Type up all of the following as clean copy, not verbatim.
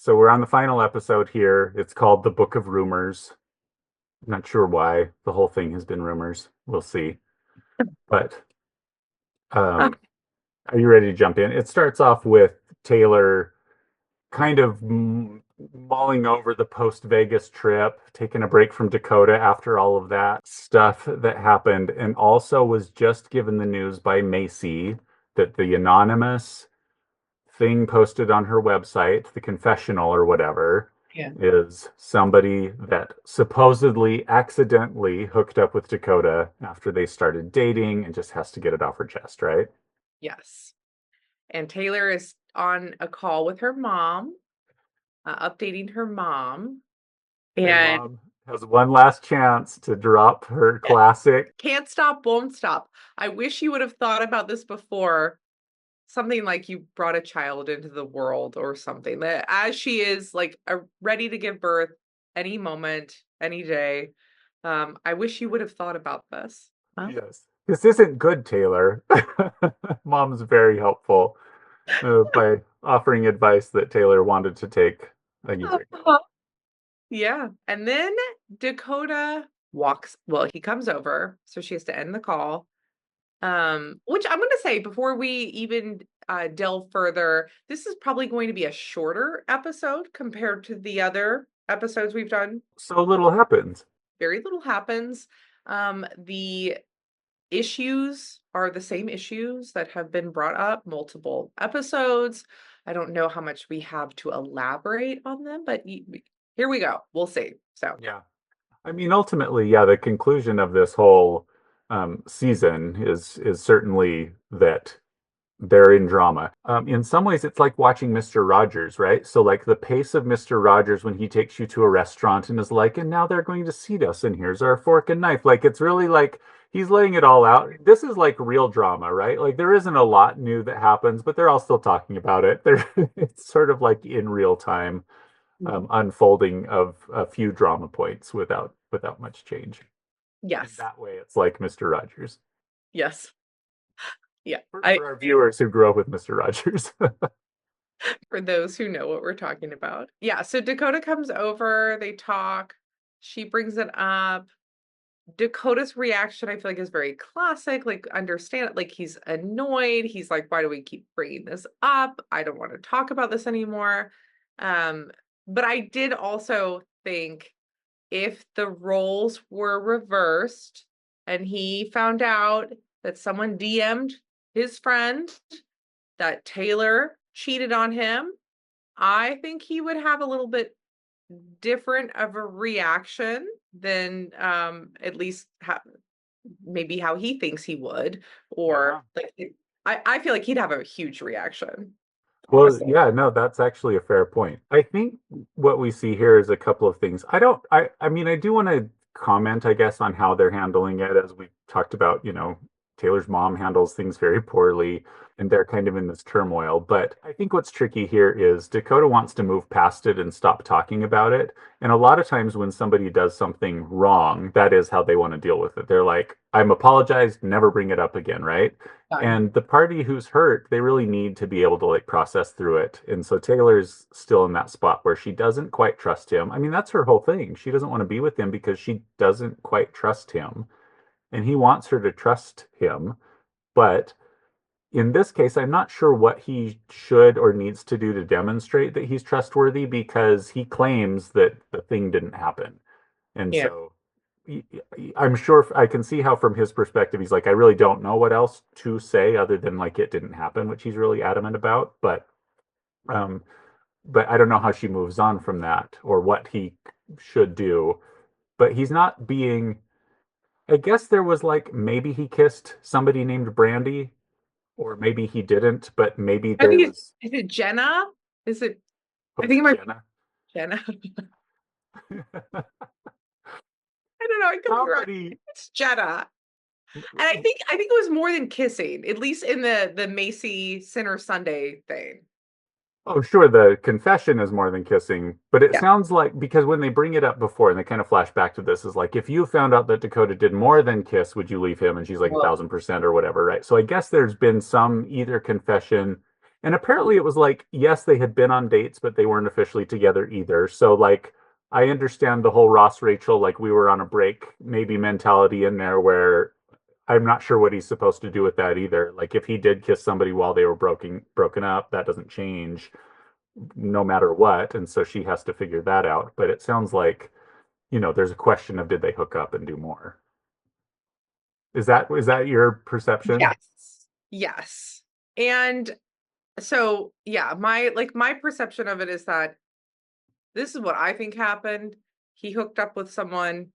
so we're on the final episode here. It's called The Book of Rumors. I'm not sure why the whole thing has been rumors. We'll see. But Ah, um, are you ready to jump in? It starts off with Taylor kind of mulling over the post Vegas trip, taking a break from Dakota after all of that stuff that happened, and also was just given the news by Macy that the anonymous thing posted on her website, the confessional or whatever, yeah. is somebody that supposedly accidentally hooked up with Dakota after they started dating and just has to get it off her chest, right? Yes. And Taylor is on a call with her mom, updating her mom. And And mom has one last chance to drop her classic. can't stop, won't stop. I wish you would have thought about this before. Something like you brought a child into the world or something. That as she is like ready to give birth any moment, any day. I wish you would have thought about this. Well, Yes. This isn't good, Taylor. Mom's very helpful by offering advice that Taylor wanted to take a year ago. yeah. And then Dakota he comes over, so she has to end the call. Which I'm gonna say before we even delve further, this is probably going to be a shorter episode compared to the other episodes we've done. So little happens. Very little happens. The issues are the same issues that have been brought up multiple episodes. I don't know how much we have to elaborate on them, but here we go. We'll see. So, Yeah. I mean, ultimately, yeah, the conclusion of this whole season is certainly that they're in drama. In some ways, it's like watching Mr. Rogers, right? So, like the pace of Mr. Rogers when he takes you to a restaurant and is like, and now they're going to seat us, and here's our fork and knife. Like, it's really like he's laying it all out. This is like real drama, right? Like, there isn't a lot new that happens, but they're all still talking about it. It's sort of like in real time unfolding of a few drama points without much change. In yes. that way, it's like Mr. Rogers. Yes. Yeah. For our viewers who grew up with Mr. Rogers. For those who know what we're talking about. Yeah, so Dakota comes over, they talk, she brings it up. Dakota's reaction, I feel like, is very classic. Like, understand, like, he's annoyed. He's like, why do we keep bringing this up? I don't want to talk about this anymore. Um, but I did also think if the roles were reversed and he found out that someone DM'd his friend that Taylor cheated on him, I think he would have a little bit different of a reaction than at least maybe how he thinks he would, Yeah. or like I feel like he'd have a huge reaction, Well, honestly. yeah, no, that's actually a fair point. I think what we see here is a couple of things. I mean, I do want to comment, I guess, on how they're handling it. As we talked about, Taylor's mom handles things very poorly, and they're kind of in this turmoil. But I think what's tricky here is Dakota wants to move past it and stop talking about it. And a lot of times when somebody does something wrong, that is how they want to deal with it. They're like, I'm apologized, never bring it up again, right? Done. And the party who's hurt, they really need to be able to like process through it. And so Taylor's still in that spot where she doesn't quite trust him. I mean, that's her whole thing. She doesn't want to be with him because she doesn't quite trust him. And he wants her to trust him. But in this case, I'm not sure what he should or needs to do to demonstrate that he's trustworthy because he claims that the thing didn't happen. And Yeah. so I'm sure I can see how, from his perspective, he's like, I really don't know what else to say other than like it didn't happen, which he's really adamant about. Um, but I don't know how she moves on from that or what he should do. But he's not being. I guess there was like maybe he kissed somebody named Brandy, or maybe he didn't, but maybe I there think was. is it Jenna? Is it? I Was think it it might be Jenna? Jenna. I don't know. I could be wrong. Somebody. It's Jenna. And I think it was more than kissing, at least in the Macy Sinner Sunday thing. Oh, sure, the confession is more than kissing, but it Yeah. sounds like because when they bring it up before and they kind of flash back to this, is like, if you found out that Dakota did more than kiss, would you leave him? And she's like a Well, 1000% or whatever, right? So I guess there's been some either confession. And apparently it was like, yes, they had been on dates, but they weren't officially together either. So like I understand the whole Ross Rachel, like we were on a break, maybe mentality in there where I'm not sure what he's supposed to do with that either. Like if he did kiss somebody while they were broken up, that doesn't change no matter what. And so she has to figure that out. But it sounds like, there's a question of did they hook up and do more? Is that your perception? Yes. Yes. And so, yeah, my perception of it is that this is what I think happened. He hooked up with someone.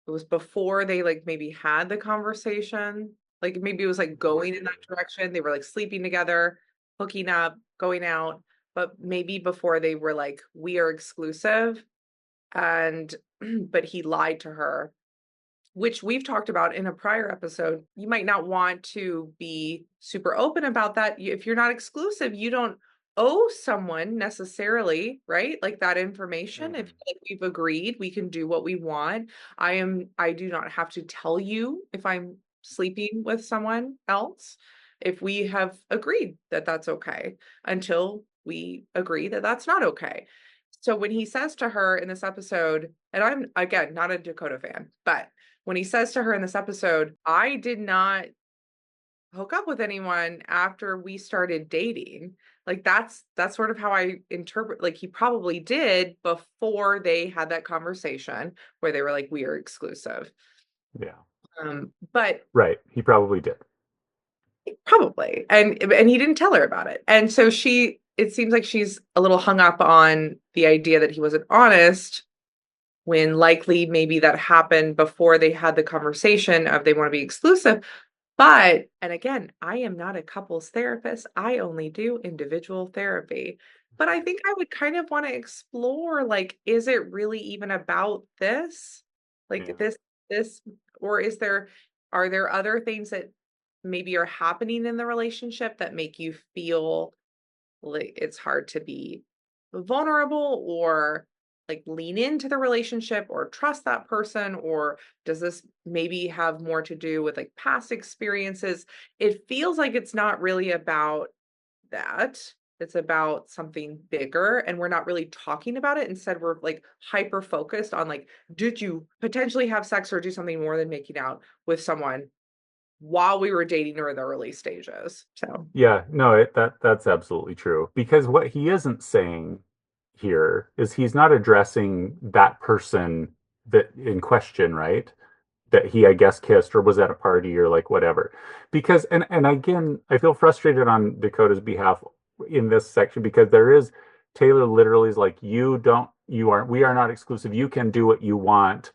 It was before they, like, maybe had the conversation. Like, maybe it was, like, going in that direction. They were, like, sleeping together, hooking up, going out, but maybe before they were like, "We are exclusive," and but he lied to her, which we've talked about in a prior episode. You might not want to be super open about that. If you're not exclusive, you don't owe someone necessarily, right? Like that information. If Mhm. like we've agreed, we can do what we want. I do not have to tell you if I'm sleeping with someone else if we have agreed that that's okay until we agree that that's not okay. So when he says to her in this episode, and I'm again not a Dakota fan, but when he says to her in this episode, "I did not hook up with anyone after we started dating." Like that's sort of how I interpret, like he probably did before they had that conversation where they were like, "We are exclusive." Yeah. But Right. He probably did. probably. And he didn't tell her about it. And so it seems like she's a little hung up on the idea that he wasn't honest when likely maybe that happened before they had the conversation of they want to be exclusive. But, and again, I am not a couples therapist. I only do individual therapy. But I think I would kind of want to explore, like, is it really even about this? Like Yeah. this, or are there other things that maybe are happening in the relationship that make you feel like it's hard to be vulnerable or like lean into the relationship or trust that person, or does this maybe have more to do with like past experiences? It feels like it's not really about that. It's about something bigger and we're not really talking about it. Instead, we're like hyper focused on like, did you potentially have sex or do something more than making out with someone while we were dating or in the early stages? So Yeah, no, that's absolutely true. Because what he isn't saying here is he's not addressing that person that in question, right? That he, I guess, kissed or was at a party or like whatever. Because and again, I feel frustrated on Dakota's behalf in this section because there is Taylor literally is like, we are not exclusive. You can do what you want.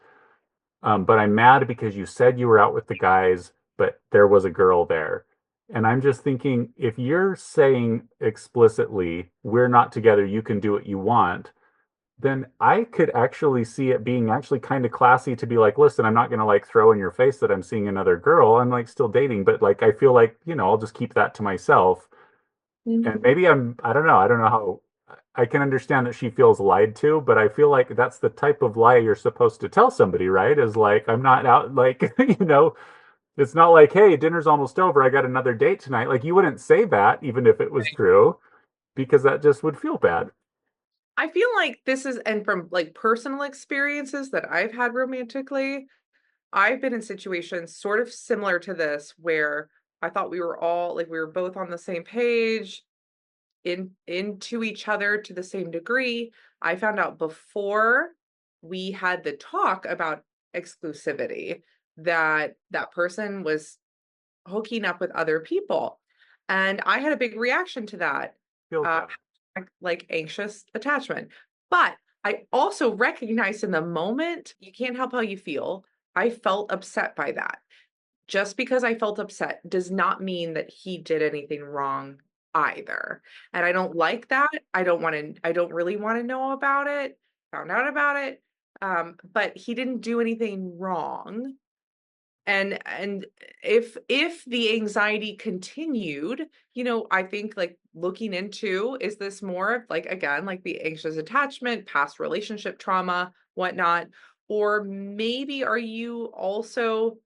But I'm mad because you said you were out with the guys, but there was a girl there. And I'm just thinking, if you're saying explicitly, we're not together, you can do what you want, then I could actually see it being actually kind of classy to be like, listen, I'm not going to like throw in your face that I'm seeing another girl. I'm like still dating, but like I feel like, I'll just keep that to myself. And maybe I don't know. I don't know how I can understand that she feels lied to, but I feel like that's the type of lie you're supposed to tell somebody, right? Is like, I'm not out, like, it's not like, hey, dinner's almost over. I got another date tonight. Like, you wouldn't say that even if it was true, because that just would feel bad. I feel like this is, and from like personal experiences that I've had romantically, I've been in situations sort of similar to this where I thought we were all like we were both on the same page, into each other to the same degree. I found out before we had the talk about exclusivity that that person was hooking up with other people. And I had a big reaction to that, Feels uh, bad. like anxious attachment. But I also recognized in the moment, you can't help how you feel. I felt upset by that. Just because I felt upset does not mean that he did anything wrong either. And I don't like that. I don't really want to know about it, found out about it. But he didn't do anything wrong. And if the anxiety continued, I think like looking into, is this more of like again like the anxious attachment, past relationship trauma, whatnot, or maybe are you also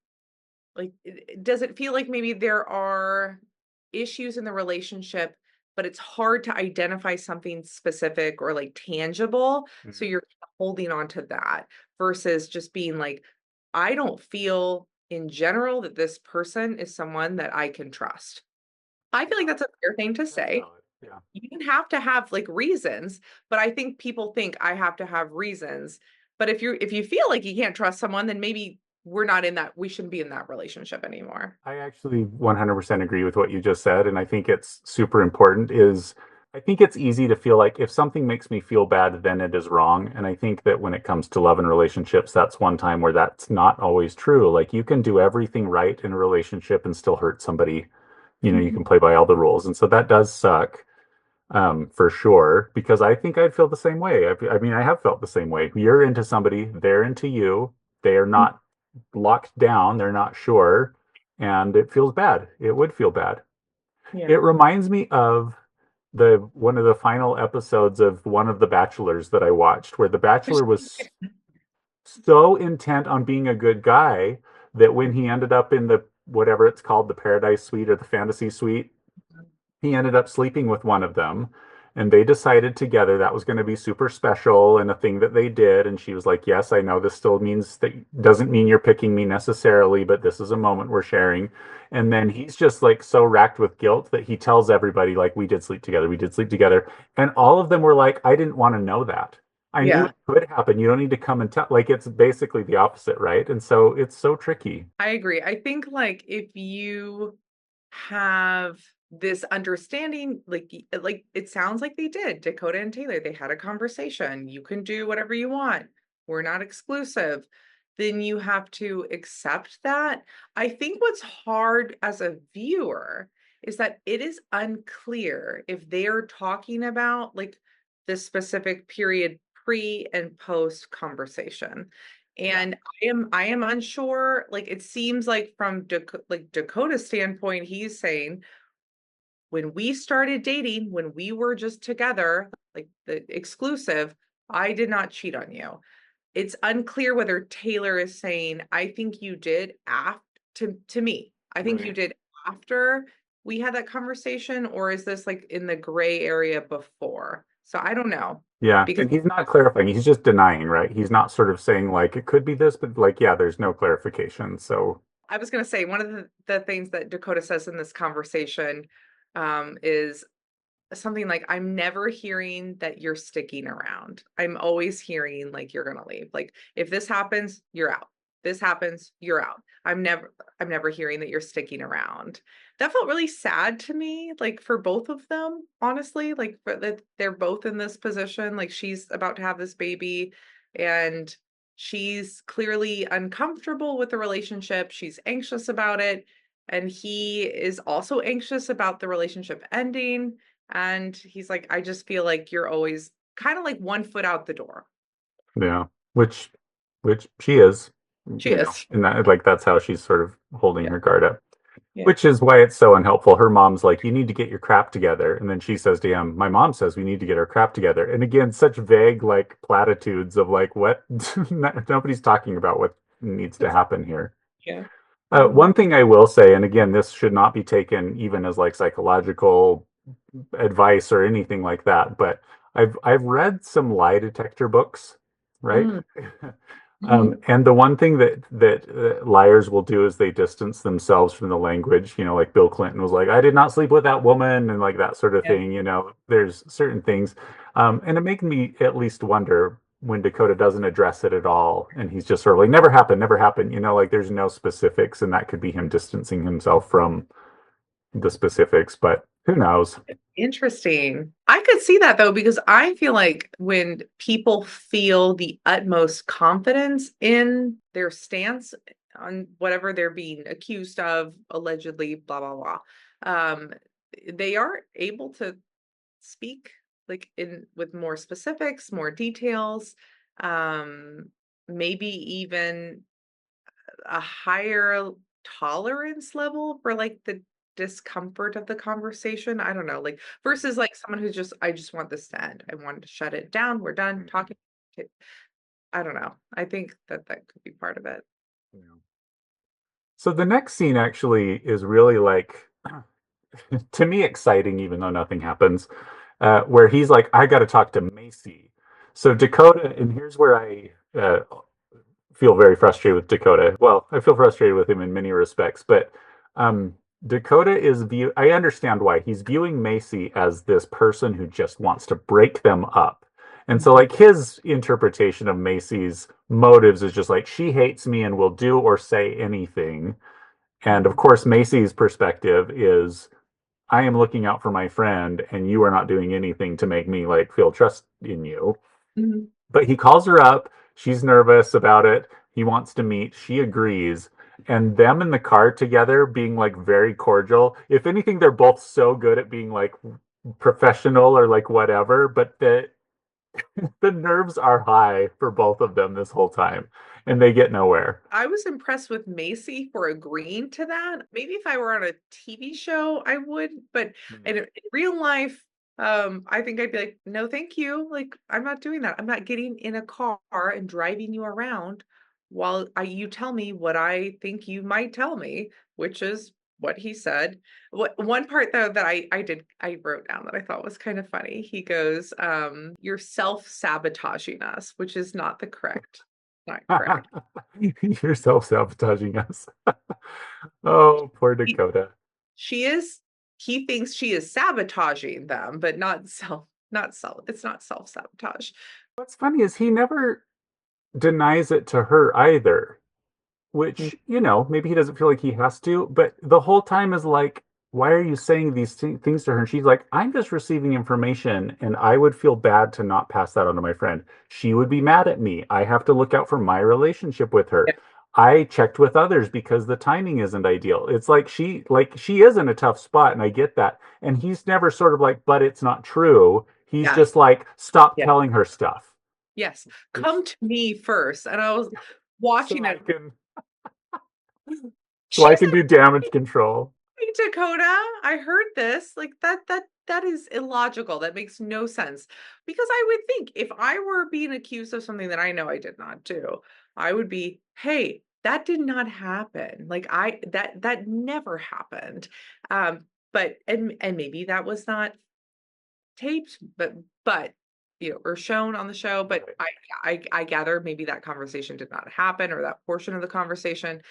like does it feel like maybe there are issues in the relationship but it's hard to identify something specific or like tangible. So Mhm. you're holding on to that versus just being like, I don't feel in general that this person is someone that I can trust. I feel like Yeah, that's a fair thing to that's say. valid. Yeah. You don't have to have like reasons, but I think people think I have to have reasons. But if you feel like you can't trust someone, then maybe we shouldn't be in that relationship anymore. I actually 100% agree with what you just said, and I think it's super important is I think it's easy to feel like if something makes me feel bad, then it is wrong. And I think that when it comes to love and relationships, that's one time where that's not always true. Like you can do everything right in a relationship and still hurt somebody. You Mhm. can play by all the rules. And so that does suck, for sure, because I think I'd feel the same way. I mean, I have felt the same way. You're into somebody, they're into you. They are not locked down, they're not sure, and it feels bad. It would feel bad. Yeah. It reminds me of the one of the final episodes of one of the Bachelors that I watched, where the Bachelor was so intent on being a good guy that when he ended up in the whatever it's called, the Paradise Suite or the Fantasy Suite, he ended up sleeping with one of them. And they decided together that was going to be super special and a thing that they did. And she was like, yes, I know this still means that doesn't mean you're picking me necessarily, but this is a moment we're sharing. And then he's just like so racked with guilt that he tells everybody, like, we did sleep together, we did sleep together. And all of them were like, I didn't want to know that. I knew Yeah, it could happen. You don't need to come and tell. Like, it's basically the opposite, right? And so it's so tricky. I agree. I think like if you have this understanding, like it sounds like they did, Dakota and Taylor, they had a conversation. You can do whatever you want. We're not exclusive. Then you have to accept that. I think what's hard as a viewer is that it is unclear if they are talking about like this specific period pre and post conversation. Yeah. And I am unsure. Like it seems like from Dakota's standpoint, he's saying when we started dating, when we were just together, like the exclusive, I did not cheat on you. It's unclear whether Taylor is saying, I think you did after to me. I think you Right. did after we had that conversation, or is this like in the gray area before? So I don't know Yeah, because and he's not clarifying. He's just denying, right? He's not sort of saying like it could be this, but like, yeah, there's no clarification. So, I was going to say one of the things that Dakota says in this conversation is something like, I'm never hearing that you're sticking around. I'm always hearing like you're gonna leave. Like if this happens, you're out. This happens, you're out. I'm never hearing that you're sticking around. That felt really sad to me, like for both of them, honestly, like for that they're both in this position. Like she's about to have this baby and she's clearly uncomfortable with the relationship. She's anxious about it. And he is also anxious about the relationship ending and he's like, I just feel like you're always kind of like one foot out the door. yeah, which which she is, She is. and that like that's how she's sort of holding Yeah. her guard up, Yeah. which is why it's so unhelpful. Her mom's like, "You need to get your crap together," and then she says to him, "My mom says we need to get our crap together." And again, such vague like platitudes of like what nobody's talking about what needs to happen here. Yeah. Mhm. One thing I will say, and again, this should not be taken even as like psychological advice or anything like that, but I've read some lie detector books, right? Mm. Mhm. And the one thing that liars will do is they distance themselves from the language. Like Bill Clinton was like, "I did not sleep with that woman," and like that sort of Yeah. thing. There's certain things, and it made me at least wonder when Dakota doesn't address it at all, and he's just sort of like, "Never happened, never happened." Like there's no specifics, and that could be him distancing himself from the specifics, but who knows? Interesting. I could see that though, because I feel like when people feel the utmost confidence in their stance on whatever they're being accused of, allegedly, blah, blah, blah, um, they are able to speak like in with more specifics, more details, um, maybe even a higher tolerance level for like the discomfort of the conversation. I don't know, like versus like someone who's just, I just want this to end. I wanted to shut it down. We're done Mhm. talking. I don't know. I think that that could be part of it. Yeah. So the next scene actually is really like to me exciting, even though nothing happens, where he's like, I got to talk to Macy. So Dakota, and here's where I feel very frustrated with Dakota. Well, I feel frustrated with him in many respects, but um, Dakota is view. I understand why he's viewing Macy as this person who just wants to break them up. And so, Mhm, like, his interpretation of Macy's motives is just like, she hates me and will do or say anything. And of mhm, course, Macy's perspective is, I am looking out for my friend, and you are not doing anything to make me like feel trust in you. mhm. But he calls her up. She's nervous about it. He wants to meet. She agrees. And them in the car together being like very cordial. If anything, they're both so good at being like professional or like whatever, but the nerves are high for both of them this whole time and they get nowhere. I was impressed with Macy for agreeing to that. Maybe if I were on a TV show, I would, but in real life, I think I'd be like, no, thank you. Like, I'm not doing that. I'm not getting in a car and driving you around while you tell me what I think you might tell me, which is what he said. What one part though that I wrote down that I thought was kind of funny. He goes, you're self-sabotaging us, which is not correct. You're self-sabotaging us. Oh, poor He, Dakota. she is he thinks she is sabotaging them, but it's not self-sabotage. What's funny is he never denies it to her either, Mm. which, maybe he doesn't feel like he has to, but the whole time is like, why are you saying these things to her? And she's like, I'm just receiving information and I would feel bad to not pass that on to my friend. She would be mad at me. I have to look out for my relationship with her. Yeah. I checked with others because the timing isn't ideal. It's like she is in a tough spot and I get that. And he's never sort of like, but it's not true. He's Yes. just like, stop Yes. telling her stuff. Yes. Which Come to me first. And I was so watching I it. can so I She's can do damage control. Hey, Dakota, I heard this. Like that is illogical. That makes no sense. Because I would think if I were being accused of something that I know I did not do, I would be, "Hey, that did not happen. Like that never happened." But and maybe that was not taped, but or shown on the show, but Right. I gather maybe that conversation did not happen or that portion of the conversation.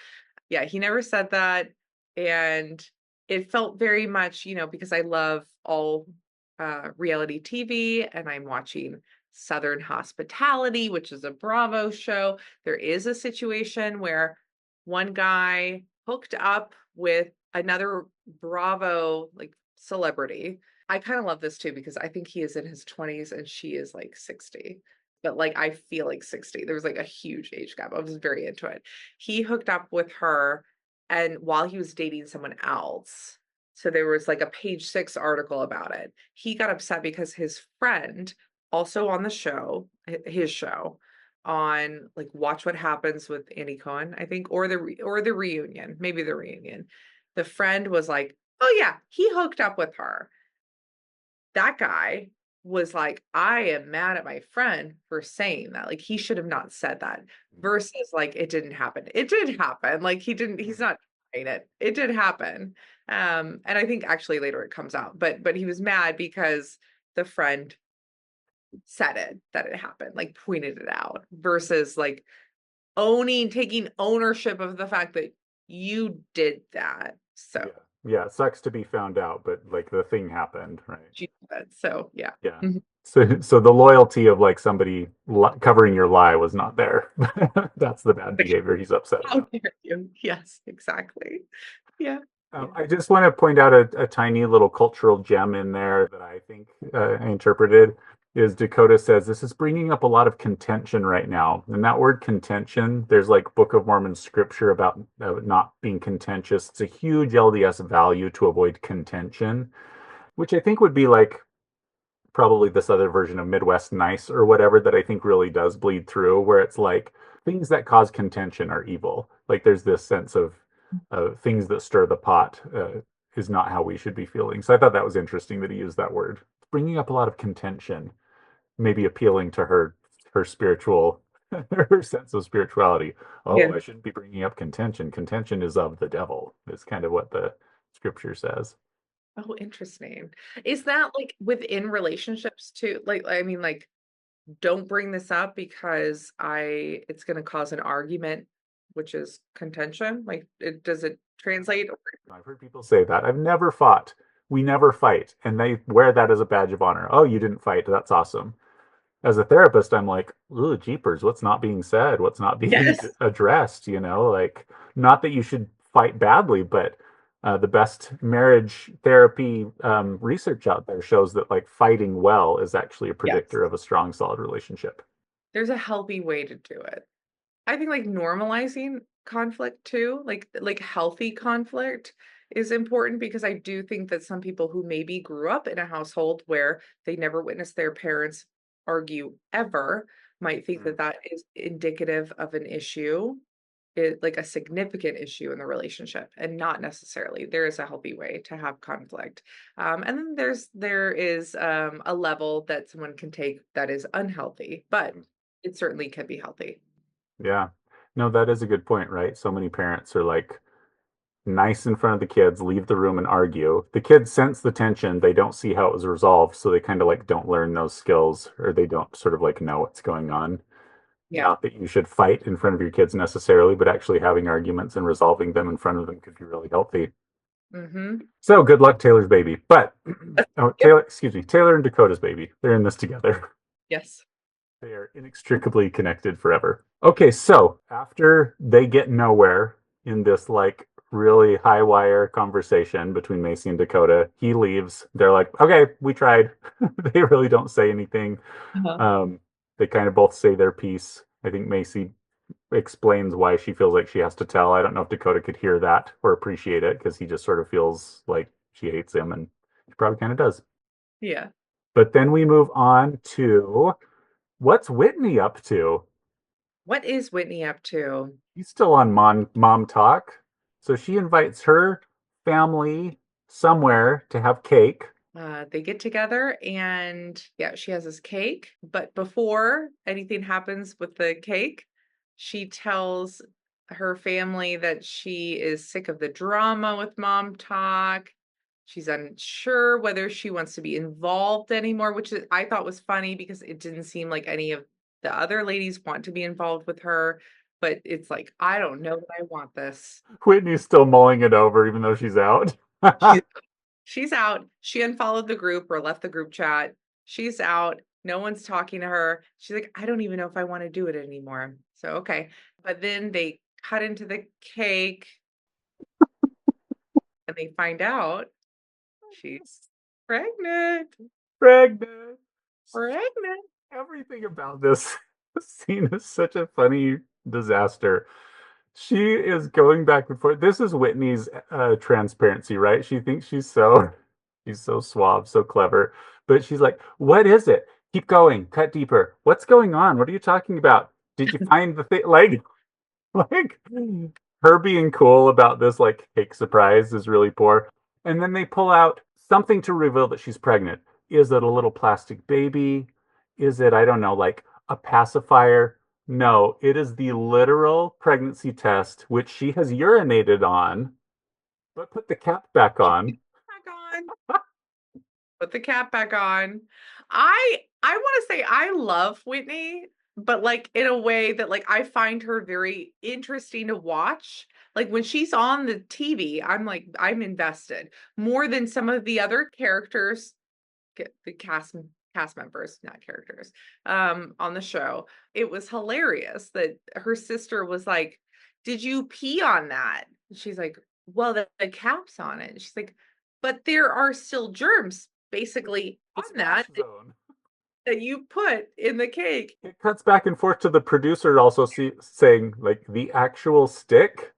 Yeah, he never said that, and it felt very much, because I love all, reality TV, and I'm watching Southern Hospitality, which is a Bravo show. There is a situation where one guy hooked up with another Bravo, like, celebrity. I kinda love this too because I think he is in his 20s and she is, like, 60, but, like, I feel like 60. There was, like, a huge age gap. I was very into it. He hooked up with her and while he was dating someone else. So there was like a page 6 article about it. He got upset because his friend, also on the show, his show, on like Watch What Happens with Andy Cohen, I think, or the reunion, maybe the reunion. The friend was like, "Oh yeah, he hooked up with her." That guy was like, "I am mad at my friend for saying that, like, he should have not said that," versus, like, "It didn't happen." It did happen, like, he's not denying it. It did happen, and I think actually later it comes out, but he was mad because the friend said it, that it happened, like, pointed it out, versus, like, taking ownership of the fact that you did that, so, Yeah. Yeah. It sucks to be found out, but like the thing happened, right? she said, so, yeah. Yeah. Mhm. So the loyalty of like somebody covering your lie was not there. That's the bad behavior he's upset How about. dare you? Yes, exactly. Yeah, yeah. I just want to point out a tiny little cultural gem in there that I think I interpreted is Dakota says this is bringing up a lot of contention right now. And that word contention, there's like Book of Mormon scripture about not being contentious. It's a huge LDS value to avoid contention, which I think would be like probably this other version of Midwest nice or whatever that I think really does bleed through, where it's like things that cause contention are evil. Like there's this sense of things that stir the pot is not how we should be feeling. So I thought that was interesting that he used that word, bringing up a lot of contention, maybe appealing to her spiritual her sense of spirituality. Oh, Yeah. I shouldn't be bringing up contention. Contention is of the devil. Is kind of what the scripture says. Oh, interesting. Is that like within relationships too? Like, I mean, like, don't bring this up because it's going to cause an argument, which is contention. Like, does it translate? I've heard people say that. I've never fought. We never fight. And they wear that as a badge of honor. Oh, you didn't fight. That's awesome. As a therapist, I'm like, ooh, jeepers, what's not being said? What's not being Yes. addressed? Like, not that you should fight badly, but the best marriage therapy research out there shows that like fighting well is actually a Yes. predictor of a strong, solid relationship. There's a healthy way to do it. I think, like, normalizing conflict too, like healthy conflict is important because I do think that some people who maybe grew up in a household where they never witnessed their parents argue ever might think Mm. that that is indicative of an issue, like a significant issue in the relationship, and not necessarily. There is a healthy way to have conflict. And then there is a level that someone can take that is unhealthy, but it certainly can be healthy. Yeah. No, that is a good point, right? So many parents are like nice in front of the kids, leave the room and argue. The kids sense the tension, they don't see how it was resolved, so they kind of like don't learn those skills or they don't sort of like know what's going on. Yeah. Not that you should fight in front of your kids necessarily, but actually having arguments and resolving them in front of them could be really healthy. Mhm. So good luck, Taylor's baby. But oh, Yep. Taylor, excuse me, Taylor and Dakota's baby. They're in this together. Yes. They are inextricably connected forever. Okay, so after they get nowhere in this like really high wire conversation between Macy and Dakota, he leaves. They're like, okay, we tried. They really don't say anything. Uh-huh. Um, they kind of both say their piece. I think Macy explains why she feels like she has to tell. I don't know if Dakota could hear that or appreciate it because he just sort of feels like she hates him, and she probably kind of does. Yeah. But then we move on to what's Whitney up to? What is Whitney up to? He's still on mom talk. So she invites her family somewhere to have cake. They get together and yeah, she has this cake, but before anything happens with the cake, she tells her family that she is sick of the drama with mom talk. She's unsure whether she wants to be involved anymore, I thought was funny because it didn't seem like any of the other ladies want to be involved with her. But it's like, I don't know that I want this. Whitney's still mulling it over, even though she's out. She's out. She unfollowed the group or left the group chat. She's out. No one's talking to her. She's like, I don't even know if I want to do it anymore. So, okay. But then they cut into the cake and they find out she's pregnant. Pregnant. Pregnant. Everything about this scene is such a funny disaster. She is going back and forth. This is Whitney's transparency, right? She thinks she's so suave, so clever, but she's like, "What is it? Keep going, cut deeper. What's going on? What are you talking about? Did you find the thing?" Like her being cool about this like cake surprise is really poor. And then they pull out something to reveal that she's pregnant. Is it a little plastic baby? Is it, I don't know, like a pacifier? No, it is the literal pregnancy test, which she has urinated on, but put the cap back on. Back on. Put the cap back on. I want to say I love Whitney, but like in a way that like I find her very interesting to watch. Like when she's on the TV, I'm like I'm invested more than some of the other characters, the cast members, not characters, on the show. It was hilarious that her sister was like, "Did you pee on that?" And she's like, "Well, the cap's on it." And she's like, "But there are still germs basically The on splash that zone. that you put in the cake." It cuts back and forth to the producer also saying, like, the actual stick.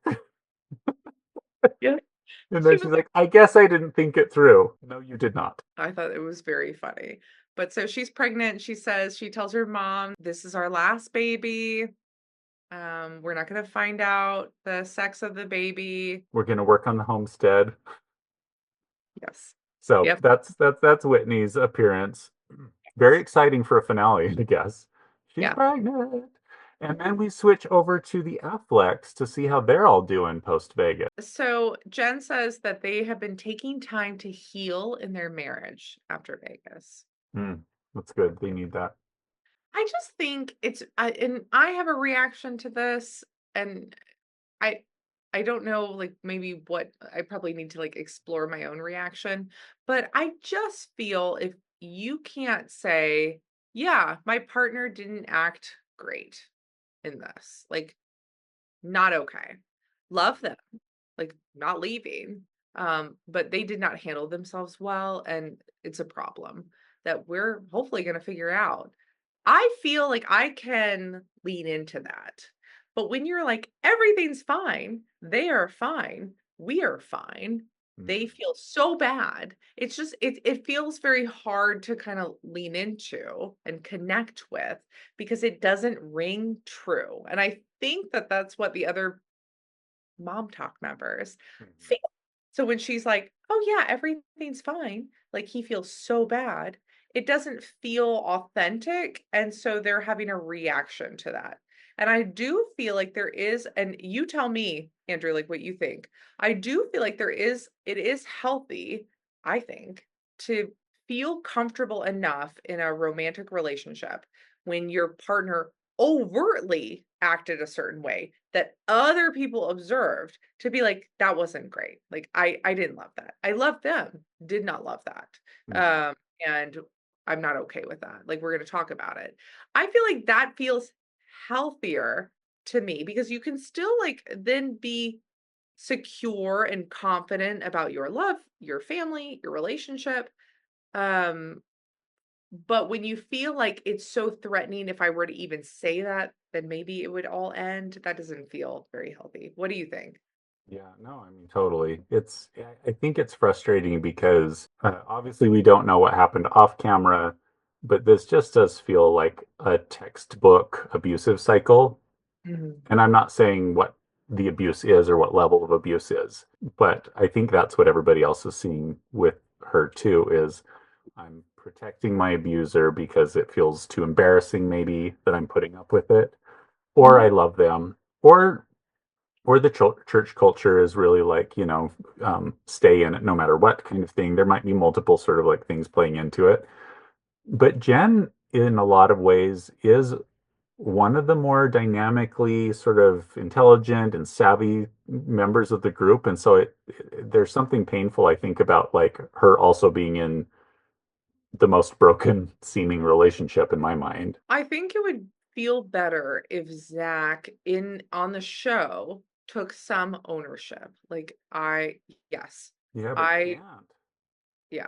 Yeah. And She then was she's like, like, I guess I didn't think it through. No, you did not. I thought it was very funny. But so she's pregnant. She tells her mom, "This is our last baby. We're not going to find out the sex of the baby." We're going to work on the homestead. Yes. So Yep. that's Whitney's appearance. Very exciting for a finale, I guess. She's Yeah. pregnant. And then we switch over to the Afflecks to see how they're all doing post Vegas. So Jen says that they have been taking time to heal in their marriage after Vegas. Hmm, that's good. They need that. I just think and I have a reaction to this, and I I don't know, like, maybe what I probably need to, like, explore my own reaction, but I just feel if you can't say, "Yeah, my partner didn't act great in this," like, not okay. Love them, like, not leaving, but they did not handle themselves well, and it's a problem that we're hopefully gonna figure out. I feel like I can lean into that. But when you're like, everything's fine, they are fine, we are fine, they Mhm. feel so bad. It's just it feels very hard to kind of lean into and connect with because it doesn't ring true. And I think that that's what the other Mom Talk members Mhm. feel. So when she's like, "Oh yeah, everything's fine," like he feels so bad, it doesn't feel authentic, and so they're having a reaction to that. And I do feel like there is, and you tell me, Andrew, like what you think. I do feel like it is healthy, I think, to feel comfortable enough in a romantic relationship when your partner overtly acted a certain way that other people observed to be like, "That wasn't great." Like, I didn't love that. I love them, did not love that. Mhm. And I'm not okay with that. Like, we're gonna talk about it. I feel like that feels healthier to me because you can still, like, then be secure and confident about your love, your family, your relationship. Um, but when you feel like it's so threatening, if I were to even say that, then maybe it would all end. That doesn't feel very healthy. What do you think? Yeah, no, I mean, totally. I think it's frustrating because obviously we don't know what happened off camera, but this just does feel like a textbook abusive cycle. Mhm. And I'm not saying what the abuse is or what level of abuse is, but I think that's what everybody else is seeing with her too, is I'm protecting my abuser because it feels too embarrassing maybe that I'm putting up with it, or Mhm. I love them, or the church culture is really like, stay in it no matter what kind of thing. There might be multiple sort of like things playing into it. But Jen, in a lot of ways, is one of the more dynamically sort of intelligent and savvy members of the group. And so there's something painful, I think, about like her also being in the most broken seeming relationship in my mind. I think it would feel better if Zach in on the show took some ownership. Like yes, Yeah, but he I can't. yeah,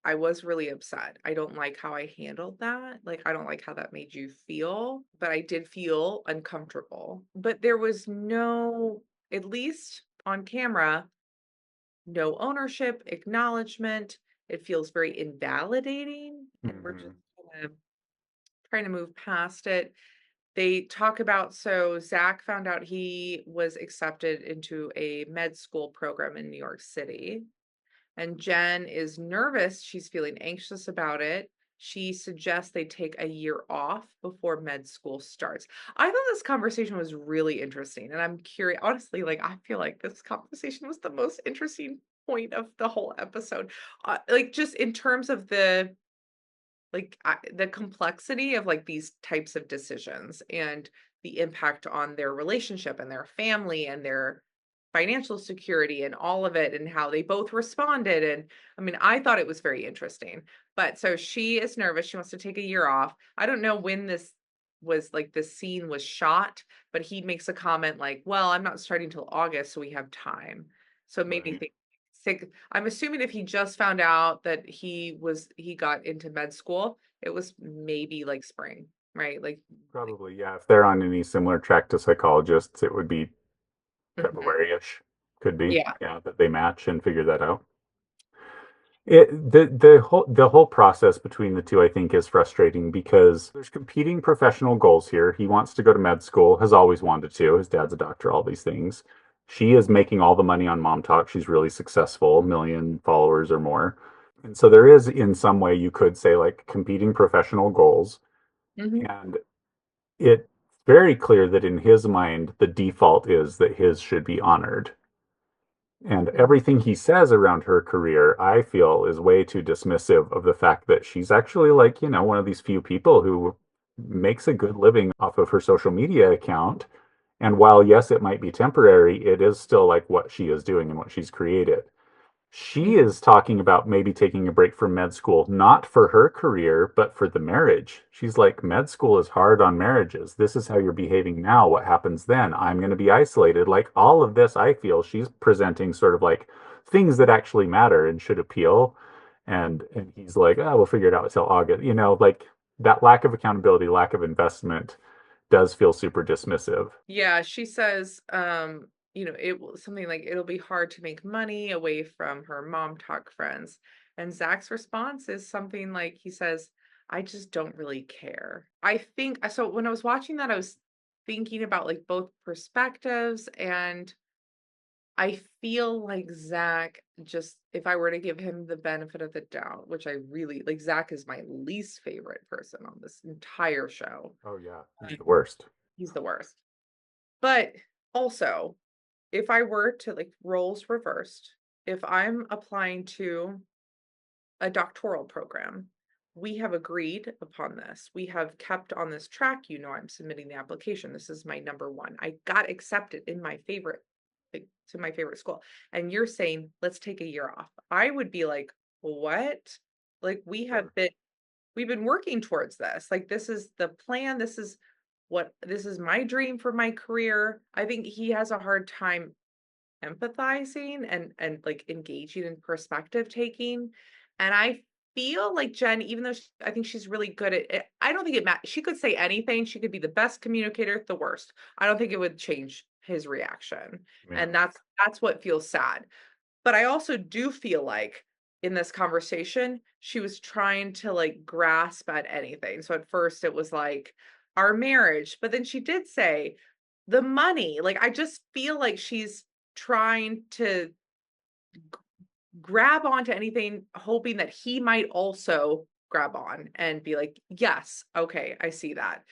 I was really upset. I don't like how I handled that. Like, I don't like how that made you feel, but I did feel uncomfortable. But there was no, at least on camera, no ownership, acknowledgement. It feels very invalidating, and we're just Hmm. kind of trying to move past it. They talk about, so Zach found out he was accepted into a med school program in New York City. And Jen is nervous. She's feeling anxious about it. She suggests they take a year off before med school starts. I thought this conversation was really interesting. And I'm curious, honestly, like, I feel like this conversation was the most interesting point of the whole episode. Like, just in terms of the complexity of like these types of decisions and the impact on their relationship and their family and their financial security and all of it and how they both responded. And I mean, I thought it was very interesting. But so she is nervous. She wants to take a year off. I don't know when this was, like, the scene was shot, but he makes a comment like, "Well, I'm not starting till August, so we have time." So it made me Right. think, I'm assuming if he just found out that he got into med school, it was maybe like spring, right? Like Probably, yeah. If they're on any similar track to psychologists, it would be mhm. February-ish. Could be, Yeah. yeah, that they match and figure that out. The whole process between the two, I think, is frustrating because there's competing professional goals here. He wants to go to med school, has always wanted to. His dad's a doctor, all these things. She is making all the money on Mom Talk. She's really successful, 1 million followers or more. And so there is, in some way, you could say like competing professional goals. Mhm. And it's very clear that in his mind, the default is that his should be honored. And Mhm. everything he says around her career, I feel, is way too dismissive of the fact that she's actually like, one of these few people who makes a good living off of her social media account. And while, yes, it might be temporary, it is still like what she is doing and what she's created. She Mhm. is talking about maybe taking a break from med school, not for her career, but for the marriage. She's like, med school is hard on marriages. This is how you're behaving now. What happens then? I'm going to be isolated. Like all of this, I feel she's presenting sort of like things that actually matter and should appeal. And he's like, oh, we'll figure it out until August. Like that lack of accountability, lack of investment does feel super dismissive. Yeah, she says, something like it'll be hard to make money away from her mom talk friends. And Zach's response is something like he says, I just don't really care. I think so when I was watching that, I was thinking about like both perspectives, and I feel like Zach just if I were to give him the benefit of the doubt, which I really like, Zach is my least favorite person on this entire show. Oh, yeah. He's Um, the worst. he's the worst. But also, if I were to like roles reversed, if I'm applying to a doctoral program, we have agreed upon this. We have kept on this track. I'm submitting the application. This is my number one. I got accepted in my favorite, like, to my favorite school. And you're saying, let's take a year off. I would be like, what? Like, Sure. we've been working towards this. Like, this is the plan. This is my dream for my career. I think he has a hard time empathizing and like engaging in perspective taking. And I feel like Jen, even though I think she's really good at it, I don't think it matters. She could say anything. She could be the best communicator, the worst. I don't think it would change his reaction. Yeah. And that's what feels sad. But I also do feel like in this conversation, she was trying to like grasp at anything. So at first it was like our marriage, but then she did say the money. Like I just feel like she's trying to grab onto anything, hoping that he might also grab on and be like, yes, okay, I see that.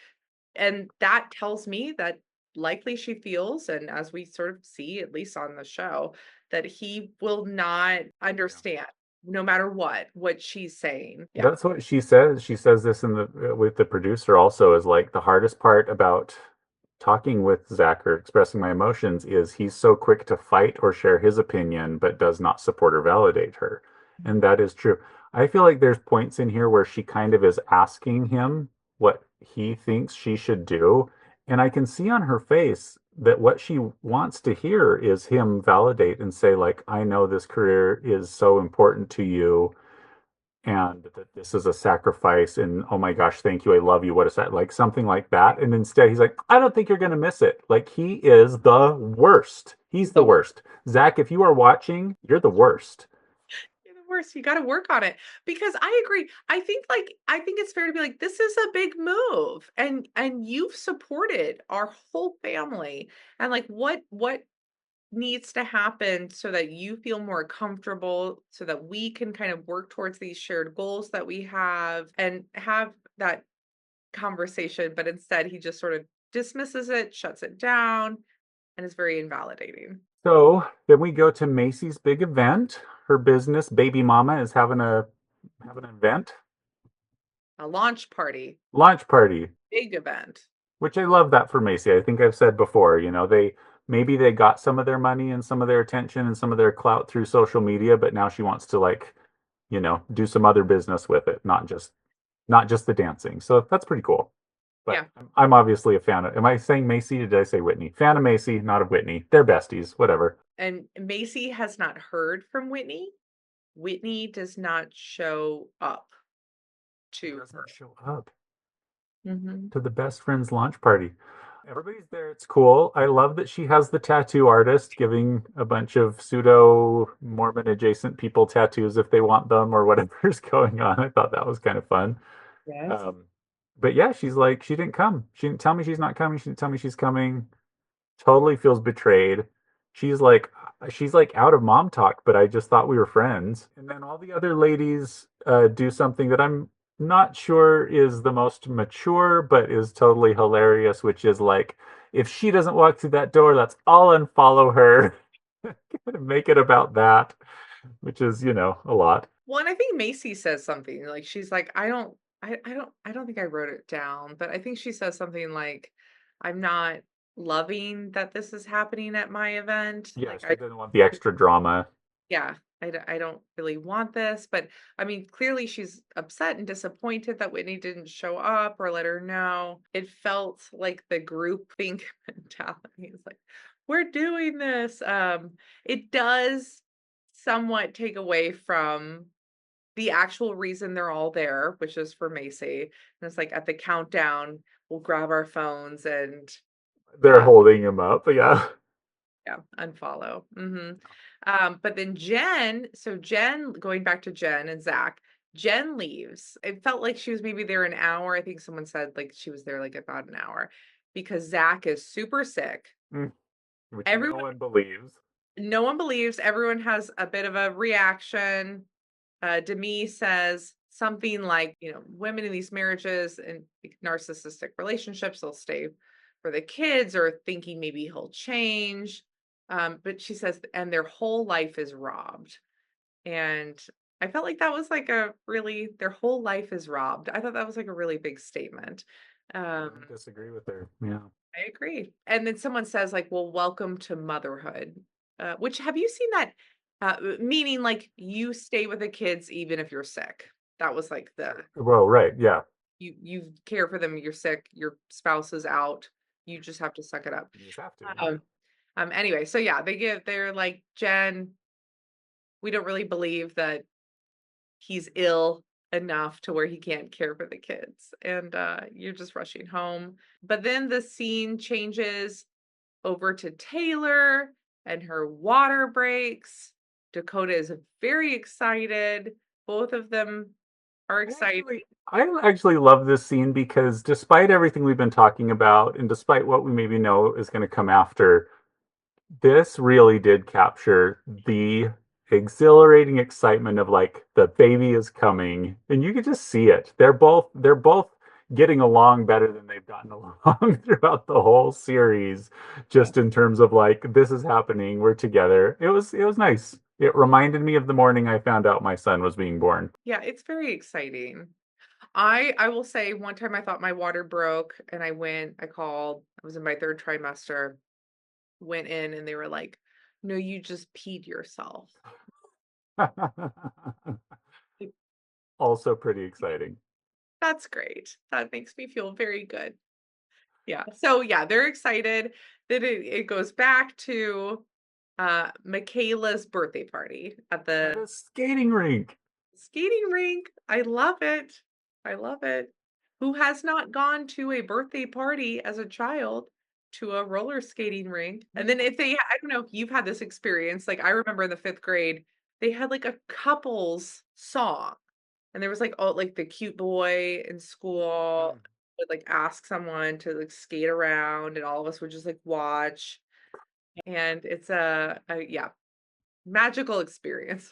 And that tells me that likely she feels, and as we sort of see, at least on the show, that he will not Yeah. understand no matter what she's saying. Yeah. That's what she says. She says this in the with the producer also is like the hardest part about talking with Zach or expressing my emotions is he's so quick to fight or share his opinion, but does not support or validate her. And that is true. I feel like there's points in here where she kind of is asking him what he thinks she should do. And I can see on her face that what she wants to hear is him validate and say, like, I know this career is so important to you and that this is a sacrifice and oh my gosh, thank you, I love you, what is that, like something like that. And instead he's like, I don't think you're going to miss it. Like he is the worst. He's the The worst. Zach, if you are watching, you're the worst. You're the worst. You gotta work on it. Because I agree. I think it's fair to be like, this is a big move. And you've supported our whole family. And like what needs to happen so that you feel more comfortable, so that we can kind of work towards these shared goals that we have and have that conversation. But instead he just sort of dismisses it, shuts it down, and is very invalidating. So then we go to Macy's big event. Her business, Baby Mama, is having an event, A launch party, launch party. big event. Which I love that for Macy. I think I've said before, they maybe they got some of their money and some of their attention and some of their clout through social media, but now she wants to like, do some other business with it, not just the dancing. So that's pretty cool. But Yeah. I'm obviously a fan of, am I saying Macy? Did I say Whitney? Fan of Macy, not of Whitney. They're besties, whatever. And Macy has not heard from Whitney. Whitney does not show up She to doesn't her. show up Mhm. to the best friend's launch party. Everybody's there. It's cool. I love that she has the tattoo artist giving a bunch of pseudo Mormon adjacent people tattoos if they want them or whatever's going on. I thought that was kind of fun. Yes. Um, but yeah, she's like, she didn't come. She didn't tell me she's not coming. She didn't tell me she's coming. Totally feels betrayed. She's like, she's like out of mom talk, but I just thought we were friends. And then all the other ladies do something that I'm not sure is the most mature, but is totally hilarious, which is like, if she doesn't walk through that door, let's all unfollow her. Make it about that, which is, a lot. Well, and I think Macy says something, like, she's like, I don't think I wrote it down, but I think she says something like, "I'm not loving that this is happening at my event." Yeah, Like, she didn't want the extra drama. yeah, I don't really want this, but, I mean, clearly she's upset and disappointed that Whitney didn't show up or let her know. It felt like the group think mentality is like, "We're doing this." It does somewhat take away from the actual reason they're all there, which is for Macy, and it's like at the countdown, we'll grab our phones and, They're uh holding him up. Yeah. yeah, unfollow. Mhm. But then Jen, going back to Jen and Zach, Jen leaves. It felt like she was maybe there an hour. I think someone said, like, she was there, like, about an hour because Zach is super sick. Mm, which no Everyone one believes. No one believes, everyone has a bit of a reaction. Demi says something like, women in these marriages and narcissistic relationships, they'll stay for the kids or thinking maybe he'll change. But she says, and their whole life is robbed. And I felt like that was like their whole life is robbed. I thought that was like a really big statement. I Um, don't disagree with her. Yeah. I agree. And then someone says like, "Well, welcome to motherhood." Which have you seen that? Meaning like you stay with the kids even if you're sick. That was like Well, right. Yeah. you care for them, you're sick, your spouse is out, you just have to suck it up. You just have to. Yeah. Um, anyway, so yeah, they're like, "Jen, we don't really believe that he's ill enough to where he can't care for the kids, and you're just rushing home." But then the scene changes over to Taylor and her water breaks. Dakota is very excited. Both of them are excited. I actually love this scene because despite everything we've been talking about, and despite what we maybe know is going to come after, this really did capture the exhilarating excitement of like the baby is coming, and you could just see it. They're both getting along better than they've gotten along throughout the whole series, Yeah. just in terms of like this is happening, we're together. It was nice. It reminded me of the morning I found out my son was being born. Yeah, it's very exciting. I will say one time I thought my water broke and I called, I was in my third trimester, went in and they were like, "No, you just peed yourself." Like, Also pretty exciting. that's great. That makes me feel very good. Yeah. So yeah, they're excited. Then it goes back to Michaela's birthday party at At the a skating rink. skating rink. I love it. I love it. Who has not gone to a birthday party as a child to a roller skating rink? And then if they, I don't know if you've had this experience, like I remember in the fifth grade, they had like a couples song. And there was like, oh, like the cute boy in school Mm. would like ask someone to like skate around and all of us would just like watch. And it's yeah, magical experience.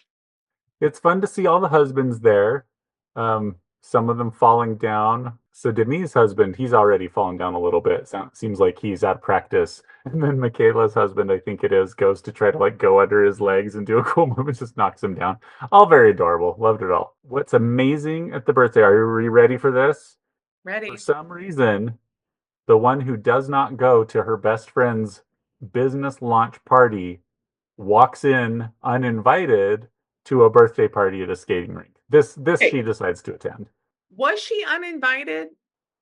It's fun to see all the husbands there. Some of them falling down. So Demi's husband, he's already fallen down a little bit. Seems like he's out of practice. And then Michaela's husband, I think it is, goes to try to like go under his legs and do a cool move and just knocks him down. All very adorable. Loved it all. What's amazing at the birthday, are you ready for this? For Ready? some reason, the one who does not go to her best friend's business launch party walks in uninvited to a birthday party at a skating rink. This Okay. she decides to attend. Was she uninvited?